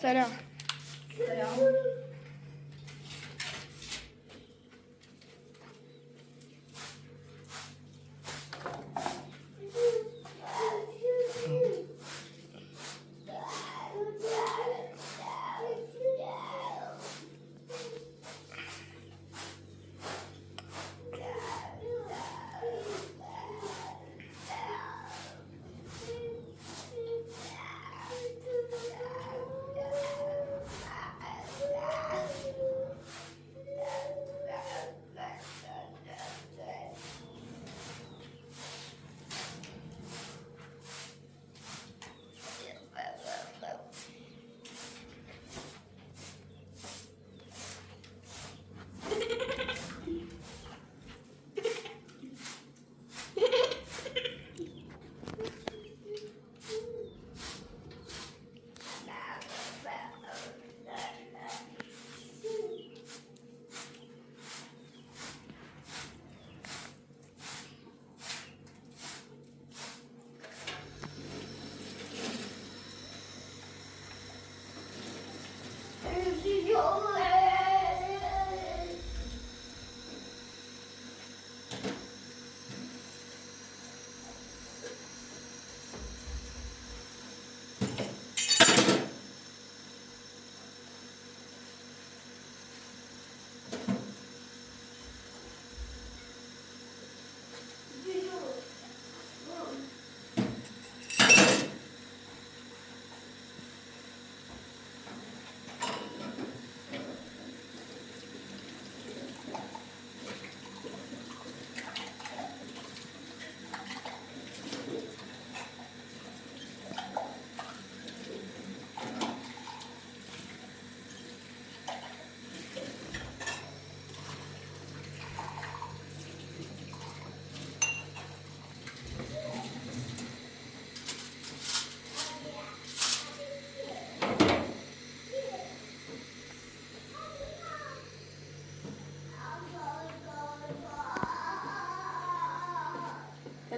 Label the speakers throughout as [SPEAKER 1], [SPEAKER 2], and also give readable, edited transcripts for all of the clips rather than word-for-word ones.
[SPEAKER 1] سلام.
[SPEAKER 2] سلام.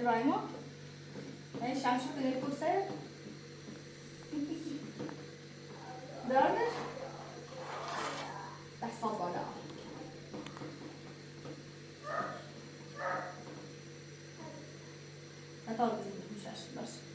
[SPEAKER 1] ابراهیمو این شمشو کنی پوسته دارمش دستا بالا نتا رو بزید میشش باشه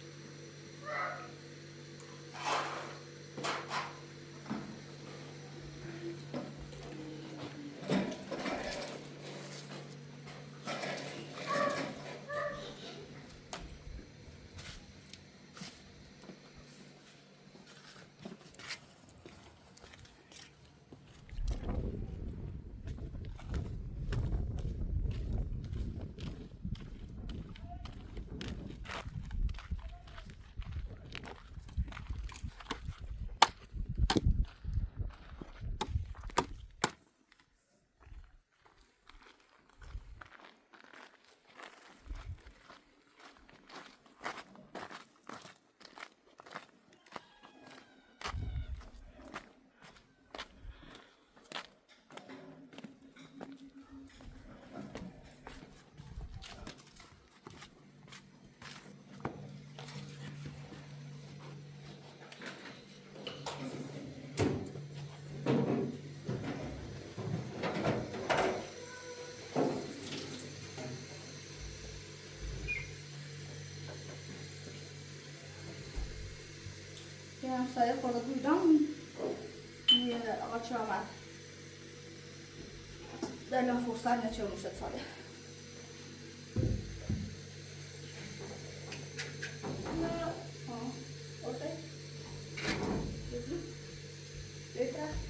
[SPEAKER 1] سایه خورده بودم میره آقا چه آمد در نه فرصت نچه موشد ساله اوکی بیتر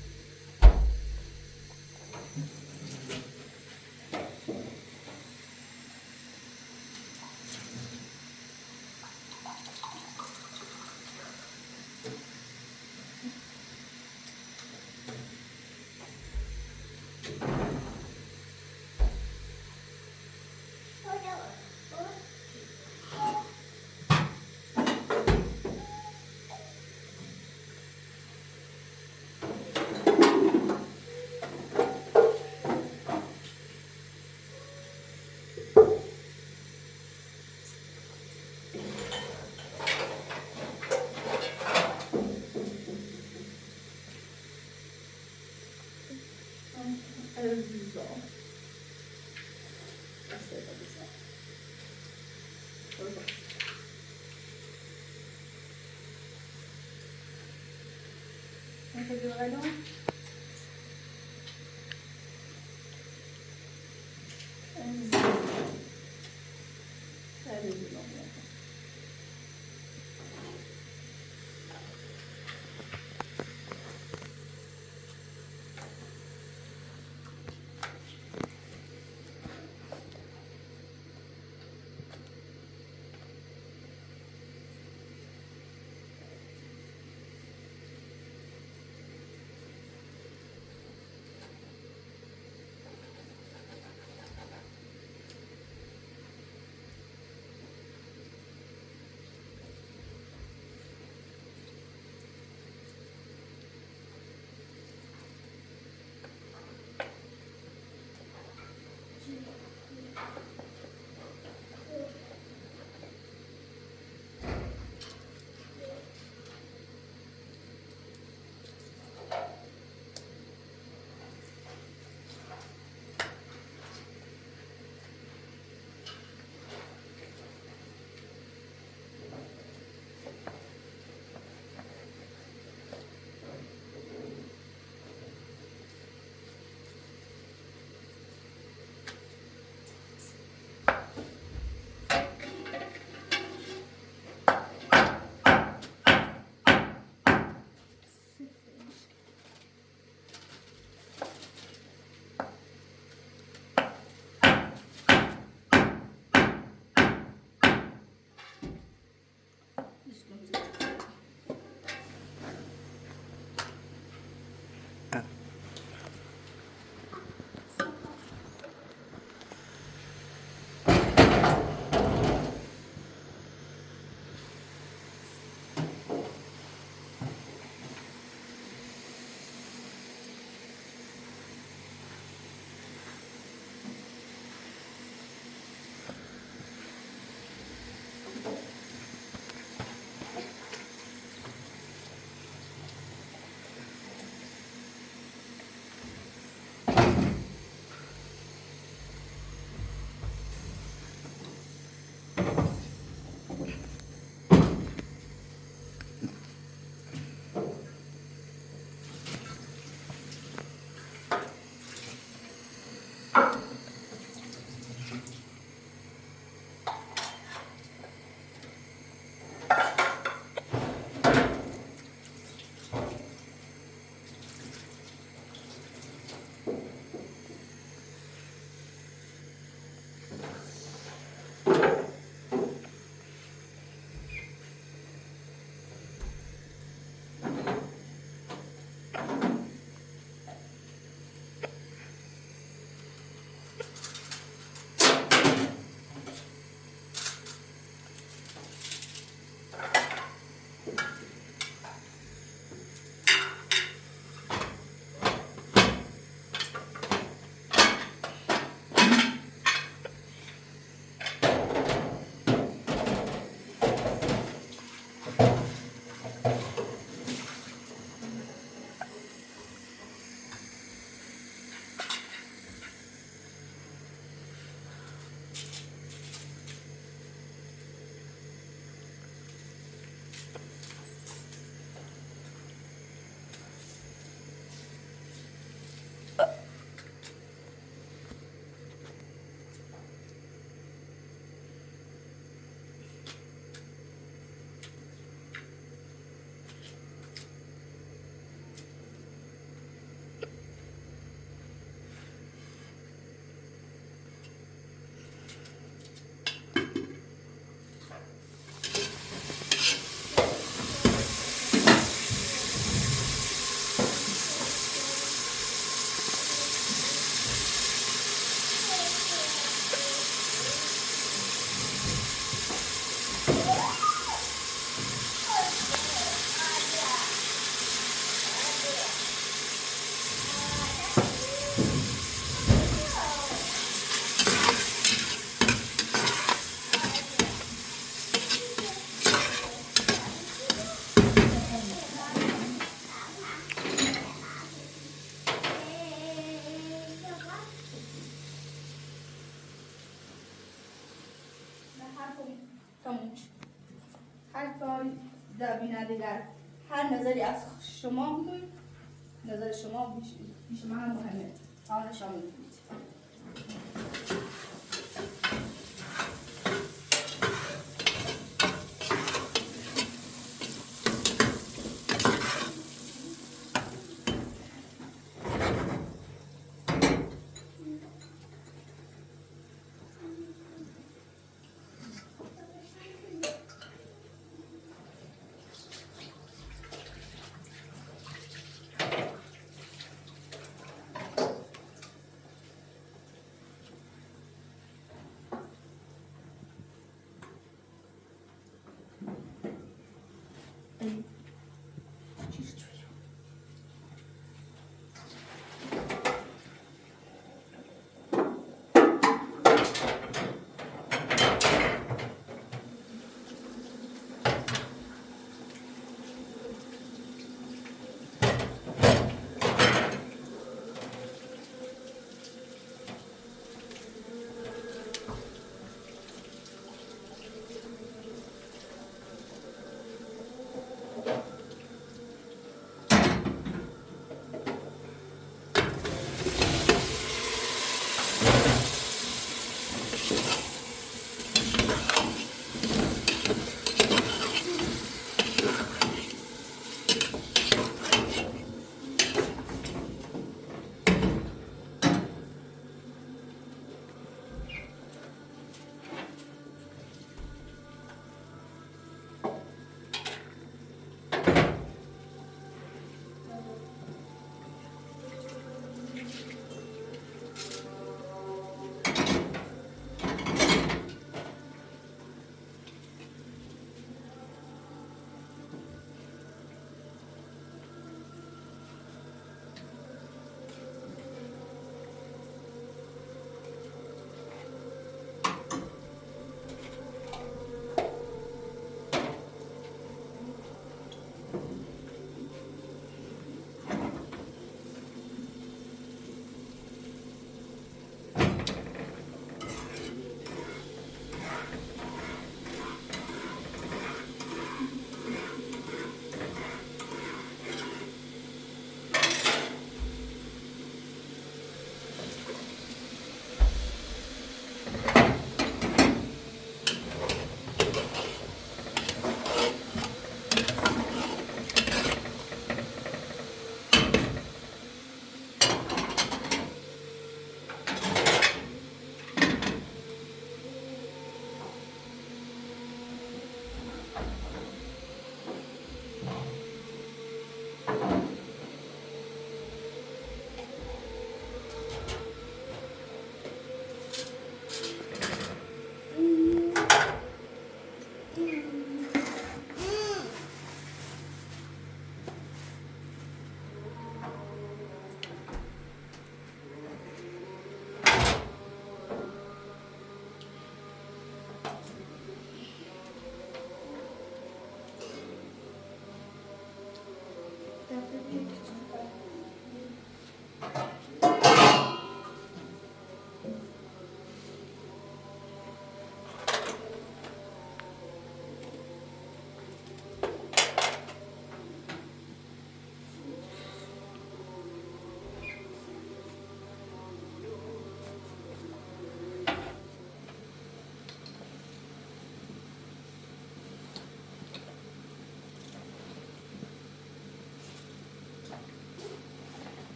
[SPEAKER 1] نخرج غلون حرف د بینادیگر هر نظری از شما بگوید نظر شما پیش من هم مهمه. آن شامل کنید.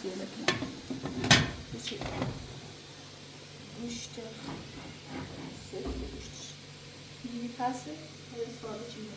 [SPEAKER 1] የመኪና እሺ مشت دي كاسة هي صارت شنو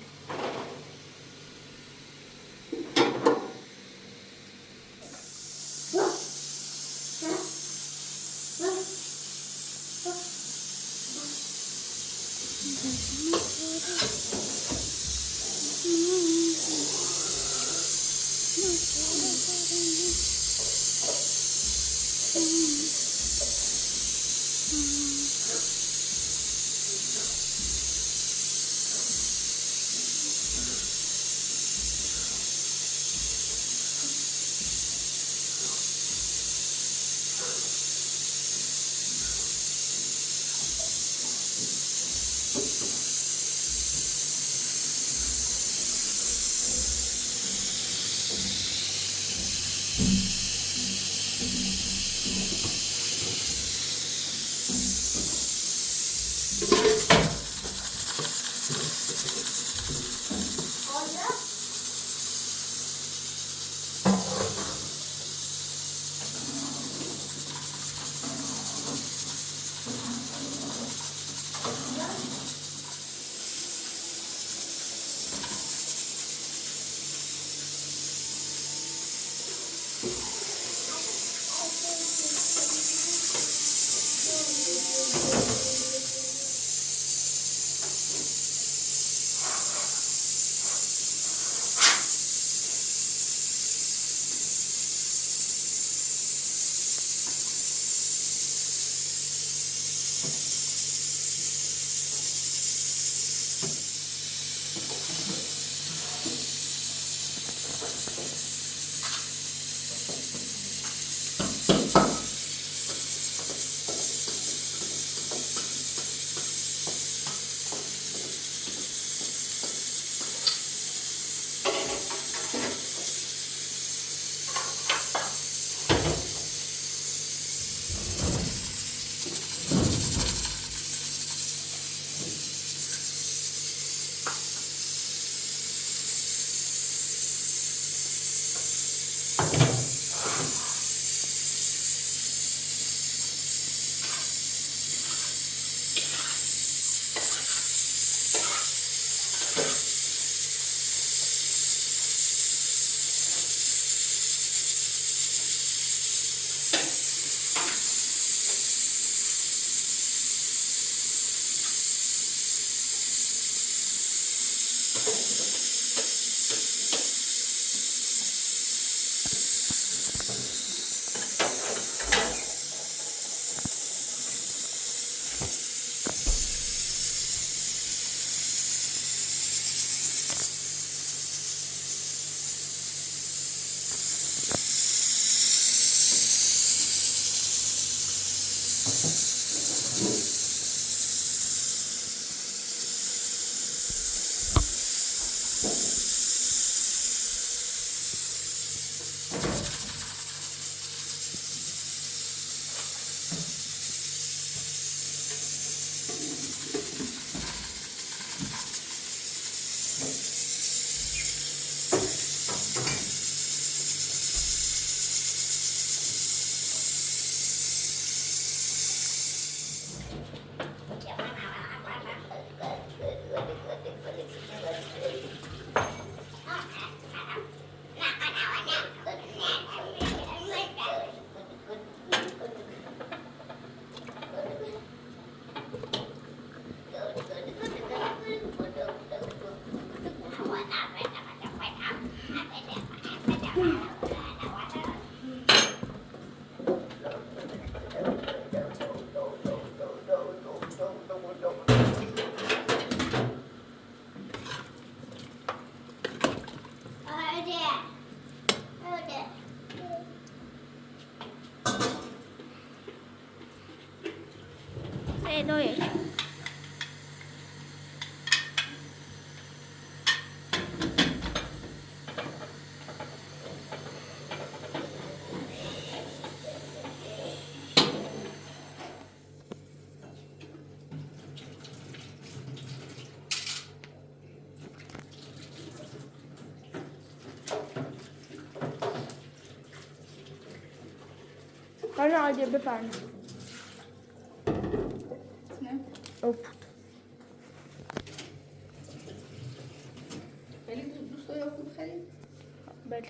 [SPEAKER 2] thôi. آره عادیه بفرمایید.
[SPEAKER 1] نه
[SPEAKER 2] اوپ.
[SPEAKER 1] خیلی دوست داری خوب خیلی
[SPEAKER 2] بله.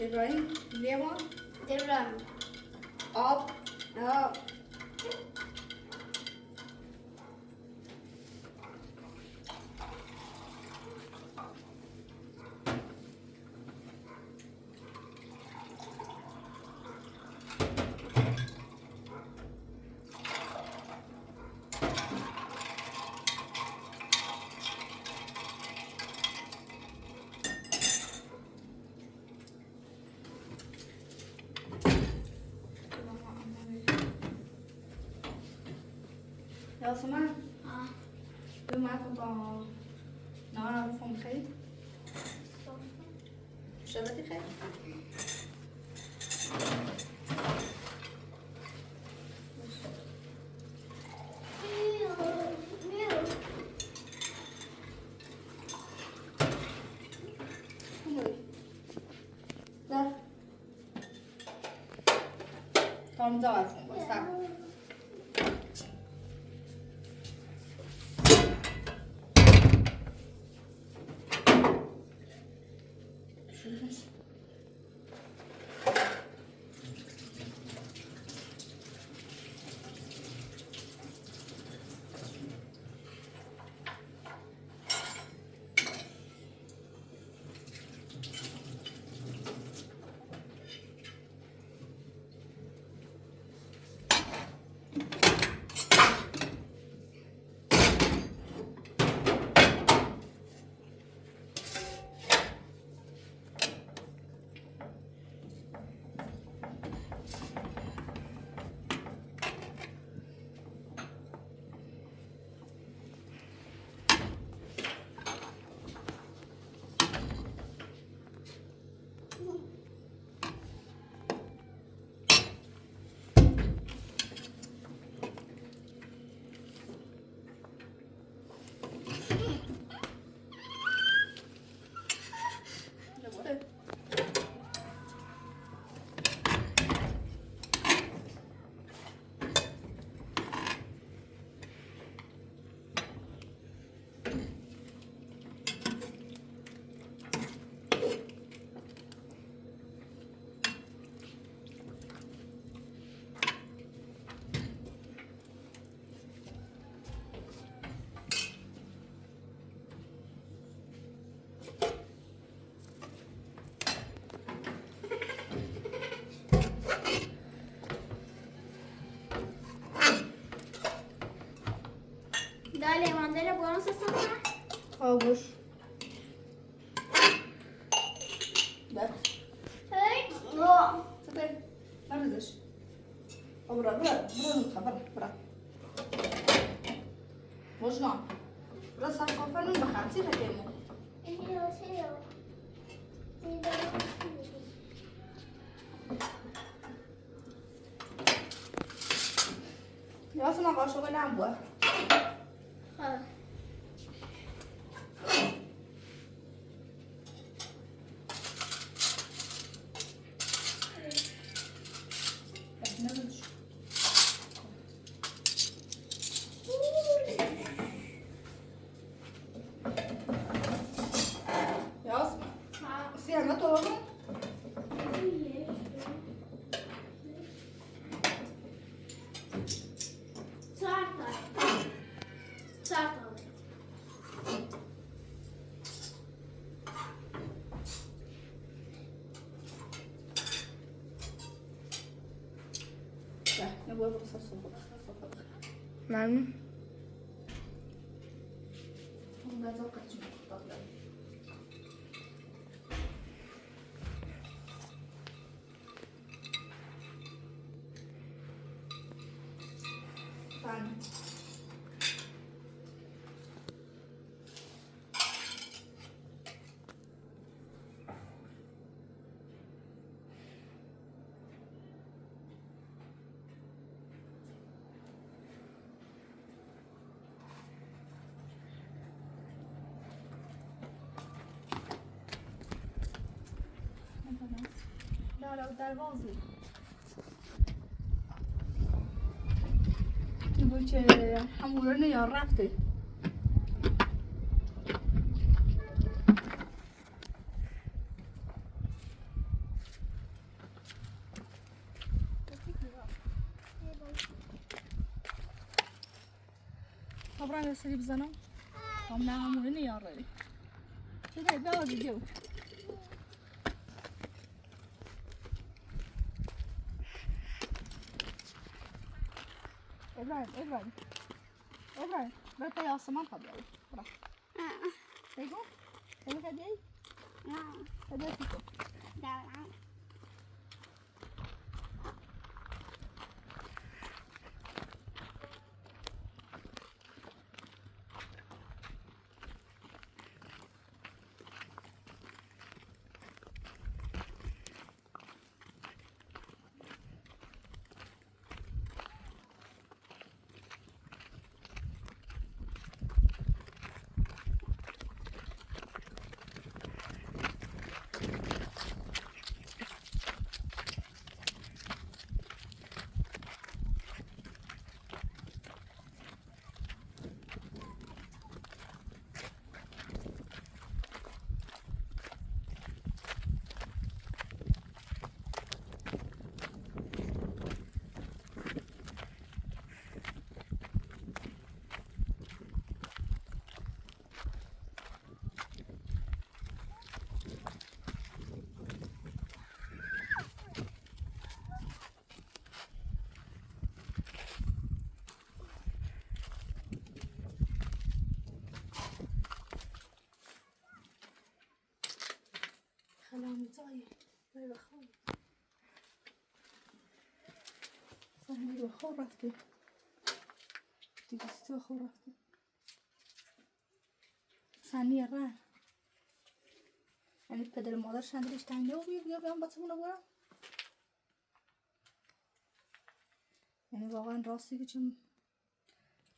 [SPEAKER 1] ابراهیم لیمون
[SPEAKER 2] ابراهیم.
[SPEAKER 1] آب
[SPEAKER 2] آه.
[SPEAKER 1] یاسمن
[SPEAKER 2] آه.
[SPEAKER 1] به من با نهار رو فهم خیلی شبتی خیلی ده tam zaten basta
[SPEAKER 3] Dele buona sostanza?
[SPEAKER 2] Havuç.
[SPEAKER 1] Ver.
[SPEAKER 3] Hey. No.
[SPEAKER 1] Sıkı. Nerededir? O bura. Bura. Možno. Bura sam kofernu bahaci vedemo.
[SPEAKER 3] Io sei io. Ti devo
[SPEAKER 1] Ya sana kaşığı ne bu?
[SPEAKER 3] Ha.
[SPEAKER 1] Nerededir? Yaz.
[SPEAKER 3] Ha.
[SPEAKER 1] Siyahına doğru.
[SPEAKER 3] Sarta. Sarta.
[SPEAKER 1] Ne bu? Burası soğuk.
[SPEAKER 2] من
[SPEAKER 1] Bunlar da kaçmış. Ben.
[SPEAKER 2] دروازه
[SPEAKER 1] Bu çe hamurunu ya rafte.
[SPEAKER 2] طبعا يصير بزنا هم نعمل هنا يا رجل شو ده الجو إبراهيم لا تيا سمان قبل برا تيجو تيجو كذي كذي تيجو خلاني طاير طيب أخوي صحيح أخو رفتي تيجي ستو أخو رفتي ثانية راه يعني بدل ما أقدرش أندريش تاني يوم بتصمونه برا يعني واقعا راستی که چون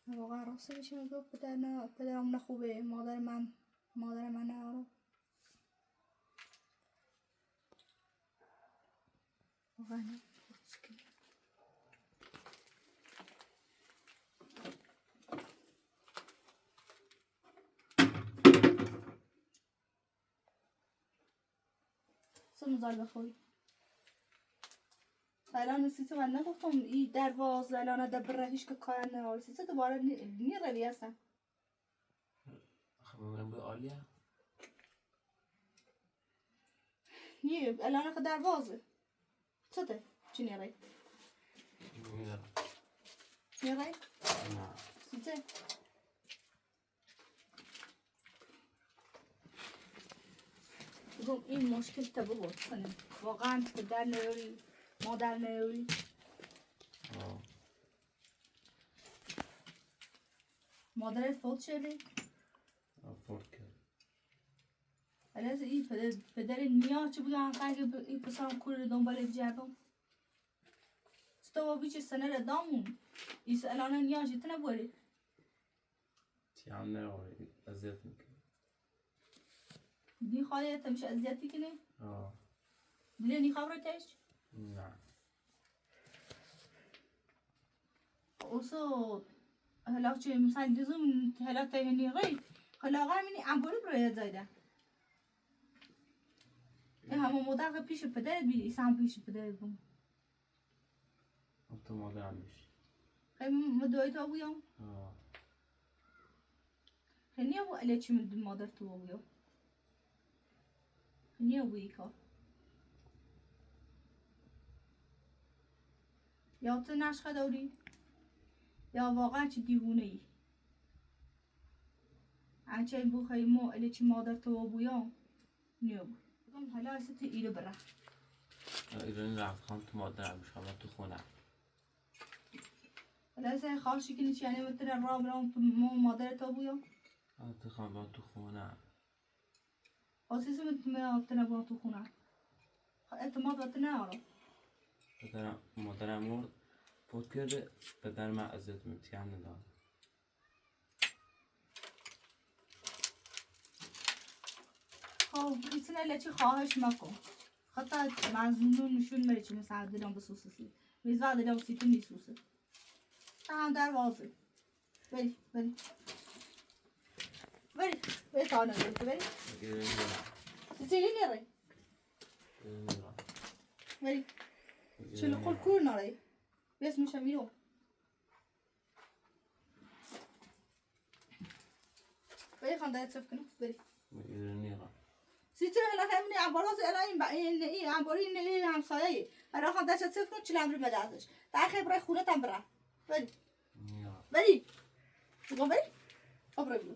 [SPEAKER 2] واقعا راستی که چون گفت پدرم نه خوبه مادر من نه واقعا سنوزار بخوی الان سیسه من نگفتم این درواز الان دبره هیچ که کار نه سیسه دوباره نی روی هستن
[SPEAKER 4] خب من بود عالیه
[SPEAKER 2] نی الان که دروازه چه ده چی نیاری
[SPEAKER 4] نمیدونم
[SPEAKER 2] نیاری
[SPEAKER 4] نه
[SPEAKER 2] سیسه بگم این مشکل تا بود کنیم واقعا پدر نیاری مادر نیاری مادرت فوت شده؟
[SPEAKER 4] فوت کرد.
[SPEAKER 2] الازه این پدر نیا چه بگم قنگ این پسرم کور دنبال جبم ستوا بیچه سنه را دامون ایس الان نیا جیتنه بوری
[SPEAKER 4] تیام نروی اذیت میکنه.
[SPEAKER 2] دی خواهی تمشه اذیتی کنه؟ دلی نی خبرتش؟
[SPEAKER 4] نه.
[SPEAKER 2] اوسو هلا چه مثلا دیزم هلا تهنی غی هلا غامنی عبوری برای زایده این همه مدت پیش پدرت بیدی سام پیش پدرت بوم
[SPEAKER 4] تو مادرم میشی.
[SPEAKER 2] خیلی مدوی تو بویم خیلی ابو علی چی من مادر تو بویم خیلی ابوی کار یا تو نشخه داری یا واقعا چی دیوونه ای انچه بو خیمو علی چی مادر تو بویم نیو بگم حالا است ایرو برا
[SPEAKER 4] ایرانی رفت خان تو مادرم میشه اما تو خونه.
[SPEAKER 2] لازم خواهشی کنی چی یعنی متن را برام تو مادر تو بویم
[SPEAKER 4] تو خان با تو خونه.
[SPEAKER 2] آسیس متن با تو خونه اعتماد وقت نه
[SPEAKER 4] مادرم مرد فوت کرده پدر من اذیت میتیم نداره.
[SPEAKER 2] خب ایتونه لچی خواهش مکن خطا مزنون نشون میره چی مثلا دیدم بسوسسی میزا دیدم سیتو نیسوسه هم در واضح بری تا نگه بری زیلی نره بری چلو قل کور نره بیس میشه میرو بری خانده اتصف کنم بری
[SPEAKER 4] ایرانی را.
[SPEAKER 2] سیتر هلا همین عباراز این عباری این همسایه هلا خانده اتصف کنم چل امری مدازش در خبره خونه تم برا بری بگم بری خب رو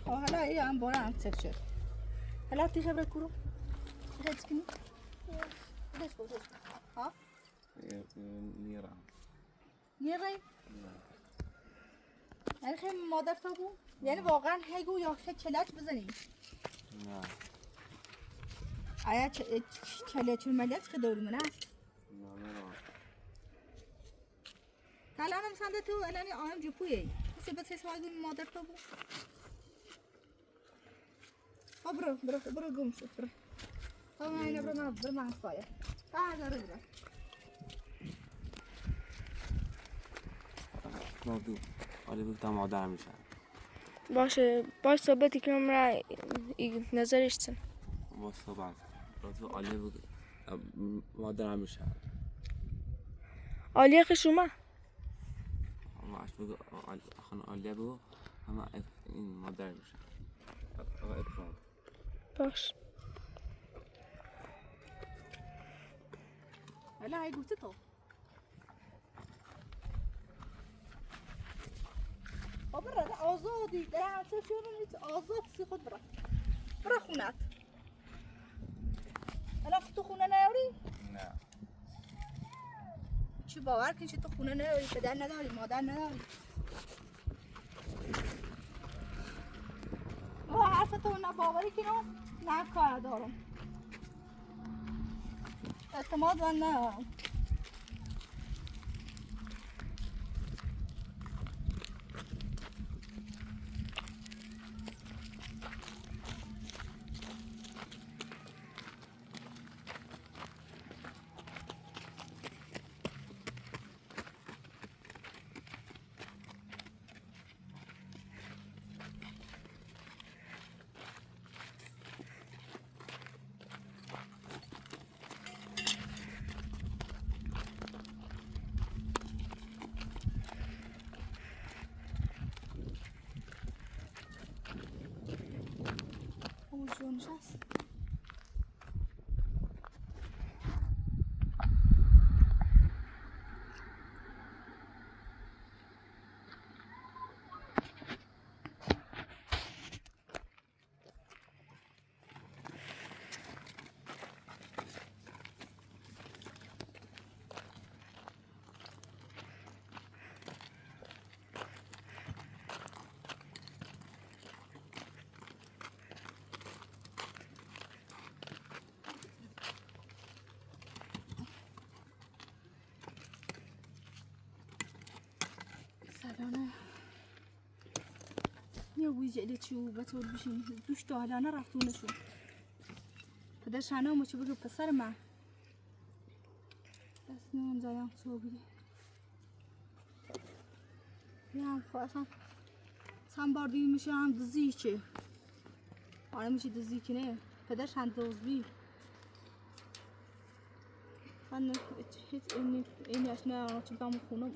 [SPEAKER 2] حالا ای هم باره هم تف شد حالا تی خبره کرو هیچ کنی هیچ ها
[SPEAKER 4] نیرم.
[SPEAKER 2] نیرای یعنی خیلی مادر تو بود یعنی واقعا هیگو یا خیلی چلچ بزنی
[SPEAKER 4] نه.
[SPEAKER 2] آیا چلچ ملچ که دوری منه
[SPEAKER 4] نه.
[SPEAKER 2] الان هم سنده تو الان آیم جو پویی کسی بس هیچ مادر تو بود برو گم شد برو اینه برو من سایه داره برو
[SPEAKER 4] مردو آلی بگتا مادر میشه.
[SPEAKER 5] باشه باش ثابتی که را نظرش چن
[SPEAKER 4] با صحبت تو آلی بگ مادر میشه.
[SPEAKER 5] عالیه که شما
[SPEAKER 4] اش بگو خان آلی بگو همه این مادر میشه. آقا افراد.
[SPEAKER 5] باش
[SPEAKER 2] هلا هی گفتی تو برو آزادی در چه شورونیت آزاد سی خود برو خونت الان تو خونه نیاری؟
[SPEAKER 4] نه.
[SPEAKER 2] چی باور کن چی تو خونه نیاری پدر نداری مادر نداری حرف تو نه باوری کنم نه کار دارم اعتماد من ندارم نشست. سلامه یه ویژه چی و بطور بشین دوش تا حالا نرفتونشون پدرش هنه چه بگو پسر من دست نمیم زایم تو بیده یه هم خواه اصلا بار دیگه میشه هم دزی چه آره میشه دزی که نه پدرش هم دوز بی من هیچ اینی اشنه آنها چه بگم خونم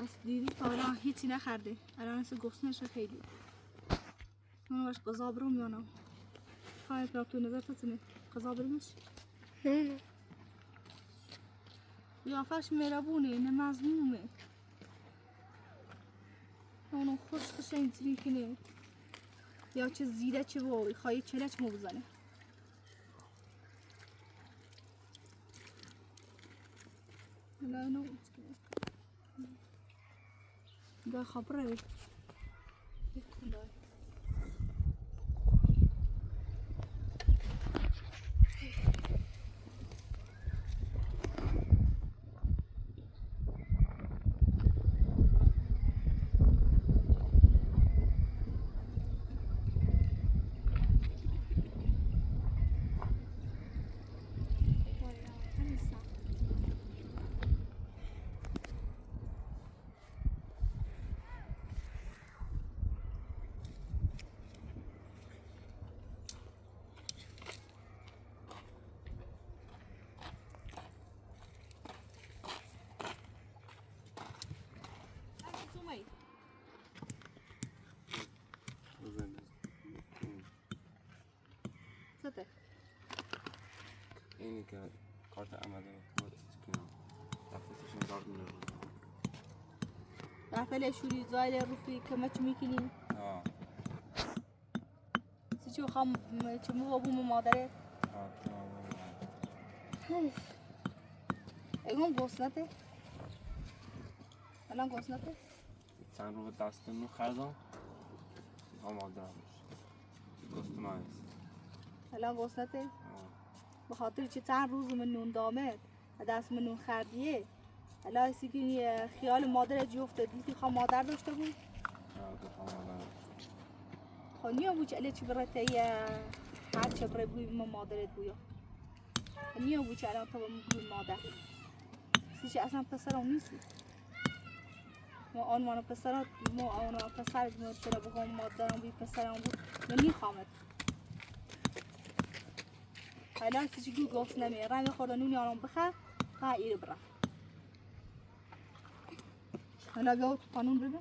[SPEAKER 2] از دیدی تا حالا هیچی نخرده الان اصلا گفتنش خیلی اونو باش قضا برم یا نه خواهی کنم تو نظر تسنه قضا برمش
[SPEAKER 5] نه
[SPEAKER 2] قیافش مهربونه نه مظلومه اونو خوش خوشه اینطوری کنه یا چه زیده چه وای خواهی چلچ مو بزنه لا نو ده خبره بکن دای صدق
[SPEAKER 4] اینی که کارت آمده بود اسکنم رفتشون کارت می‌ره
[SPEAKER 2] رفته شوری زایل روفی که مچ میکنی چه خام چه مو ابو مادره اگم گوسنته الان گوسنته
[SPEAKER 4] چند رو به دستم خردم مادرم گفتم است
[SPEAKER 2] الان گوسنته به خاطر چه چند روز من نون دامد دست من نون خردیه الان اسی که خیال مادر جفت دیدی خواهم مادر داشته بود خانی ها بود چه اله چی برای تایه هر چه برای بوی ما مادرت بویا خانی ها بود چه الان تا بوی مادر سی چه اصلا پسرم نیستی ما آن مانو پسرات ما آن پسرت ما چرا بگم مادرم بی پسرم بود منی خامد الان سی چه گفت نمی رنگ خورده نونی آنم بخه ها ایر برا حالا بیا قانون بده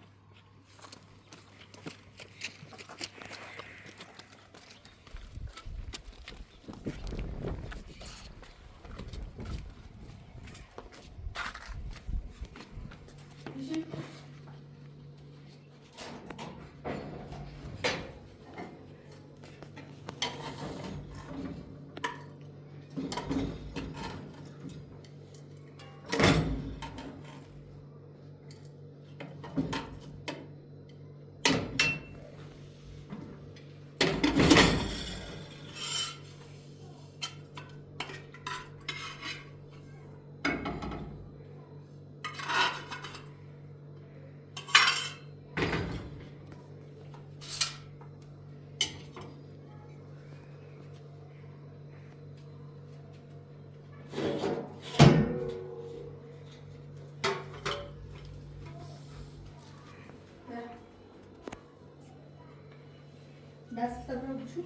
[SPEAKER 2] دست برو بشو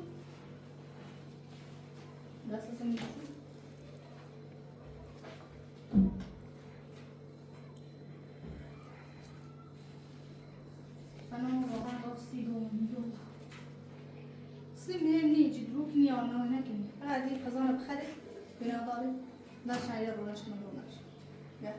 [SPEAKER 2] دست بشو سلام واقعا راستی مهم نیست دروغ میانه نکنی فقط این خزانه بخره بنا داره در شاید رونش نمونش بیا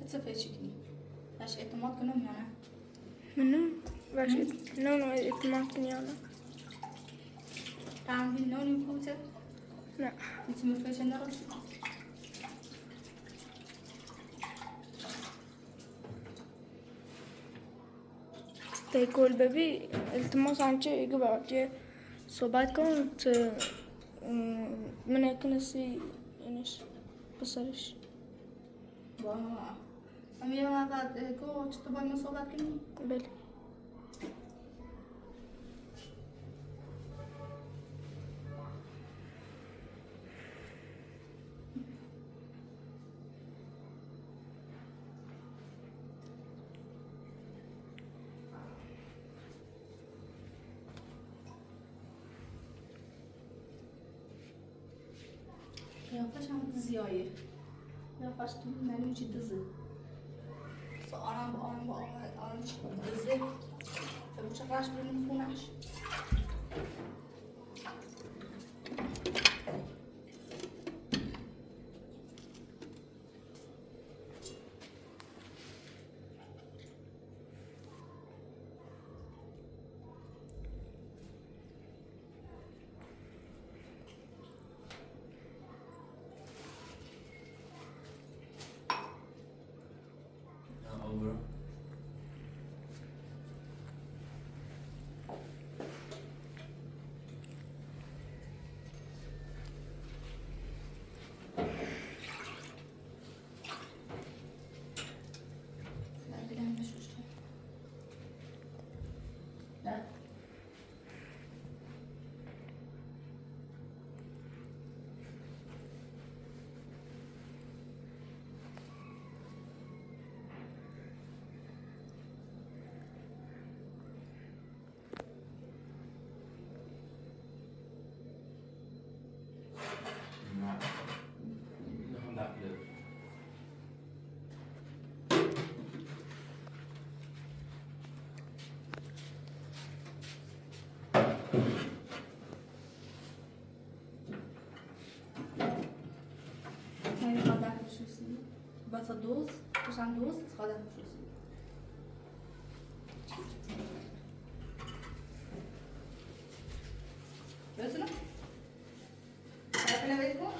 [SPEAKER 2] تصفي شكلي ايش اعتماد كلهم يعني
[SPEAKER 5] منو باش نونو اتماكن يلا
[SPEAKER 2] تعمل نوني كوتا
[SPEAKER 5] لا
[SPEAKER 2] انت مفيش انا راسي
[SPEAKER 5] تاكل ببي التماس عنچه يقبع صوبات كنت من اكنسي انش بصرش
[SPEAKER 2] با امي ما بعد كو تطبع من صوبات كني
[SPEAKER 5] بله
[SPEAKER 2] قیافش هم زیایه قیافش تو نمیدونی چی دزه آرام آرام چی دزه فبو چقدرش بریم خونش
[SPEAKER 4] Over. بس دوز عشان دوز خدها بشوسي بسنا عارفين بيتكم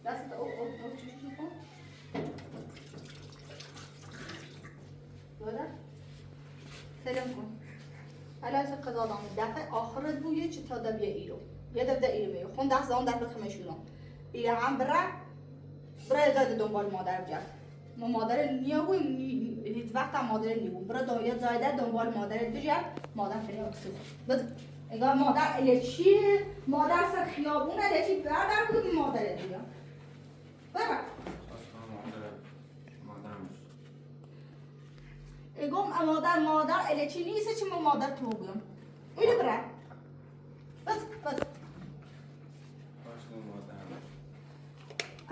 [SPEAKER 4] بس تقوم تشوفوا ولا سلامكم هلا سقطا دام دفعه آخرت بويه چه تا دبيه ايرو يا دبدا ايرو ميو خون ده زام دفعه خمشونم ایره هم برای زاید دنبال مادر بجرد ما مادر نیا بویم هیچ وقت هم مادر نیا بویم برای داید زایده دنبال مادرت بجرد مادر خیلی اکسید بس اگه مادر الچی مادر سر خیابون الچی بردار بود مادرت بیا برا اگه مادر الچی نیست چی ما مادر تو بیم اینو برا بس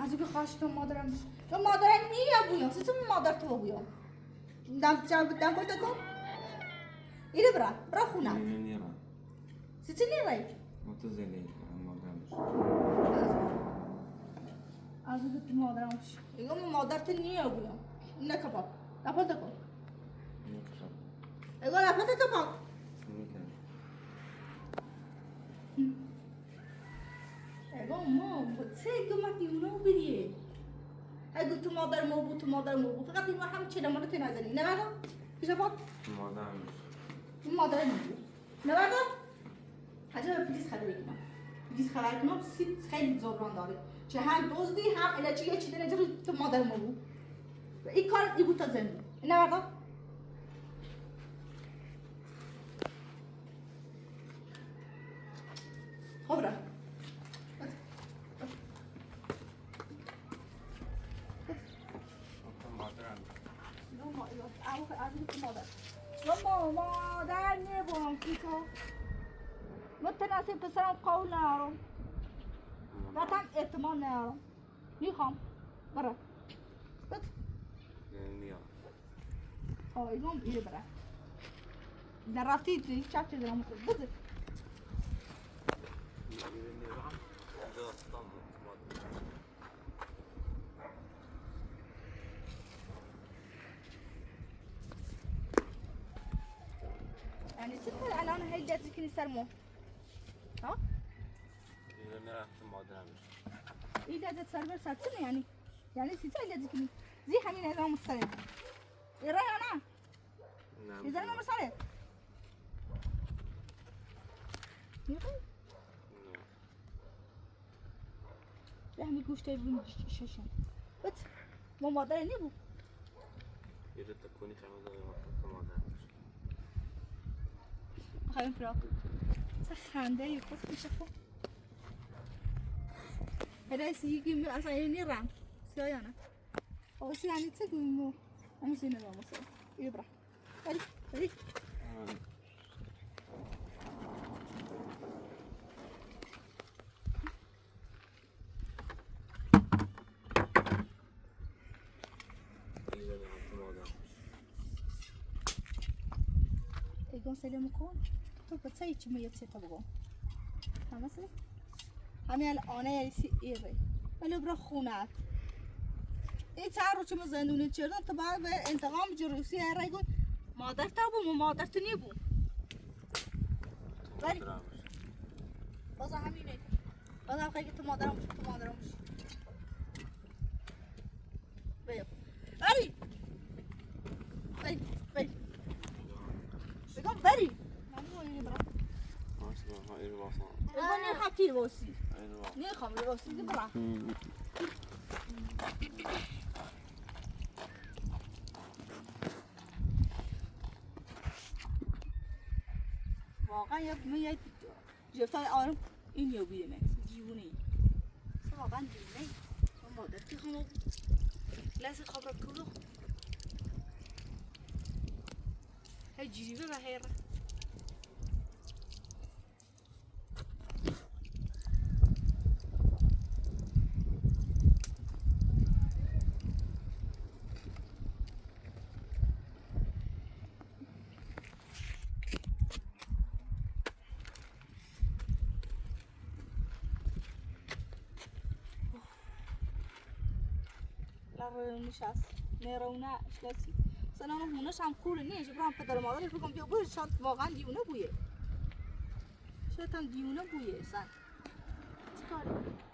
[SPEAKER 4] از اینکه خواهشتم مادرم میشه چون مادرم نیا بویم سیتون مادر تو بویم دم کن کن اینو برا خونم سیتی نیرای متزلی مادرمش
[SPEAKER 2] از اینکه مادرم میشه اگه مادرت نیا بویم نه کباب نپا کن اگه نپا کن اگه ما سه گمتی اونو بریه اگه تو مادر مو بود فقط این هم چه نمونه تنازلی نه بابا پیش بابا مادر نبود نه بابا حاجه پلیس خبر کنم سیت خیلی زبران داره چه هم دزدی هم الچی یه چیزی نجاری تو مادر مو بود این کار ای بود تا زمین نه بابا خب را
[SPEAKER 4] مادرم
[SPEAKER 2] از
[SPEAKER 4] مادر و مادر نبام که تو متناسب پسرم قول نارم وطن اعتماد نارم میخوام برا بس ایگم ایره برا در رفتی چپ چه درم بده يعني تدخل الان هاي اللي تذكرني سرمو ها؟ إذا جت سربر ساتسني يعني سيتا اللي تذكرني زي حمين هذا مصري يراي أنا إذا أنا مصري يراي لا هم يقولش تبون شاشة بس ما داري نبو
[SPEAKER 6] يريد تكوني خمسة ما
[SPEAKER 4] خلينا فراق سخان ده يخص بشفه هذا يجي من أصلا ينيران سيانا أو شيء يعني تقول إنه أنا سينا ما مصر يبرح هذي يقول سلامكم تو بتسوي كم يبسي تبغون خلاص همه الان یسی ایره ولی برا خونت این تعرض چه مزندونی چردن تا بعد به انتقام جروسی هر یکون مادر تابو مادر تنی بو ولی باز همینه باز هم که تو مادرم بشی بیا بری بگم بری نمی‌دونی برا بگم خاطی باسی نمیخوام باسی برا واقعا یه جفتای آرم این یو بیدمه دیونه واقعا دیونه ما مادر که خمو لازم خبرك كله هاي جريبه بهيره نشاس نيرونا شلاسي انا هوناش عم كول نيش برام بدل ما ضل بكم بيقول شان واقعا ديونه بويه شاتم ديونه بويه سان تكاري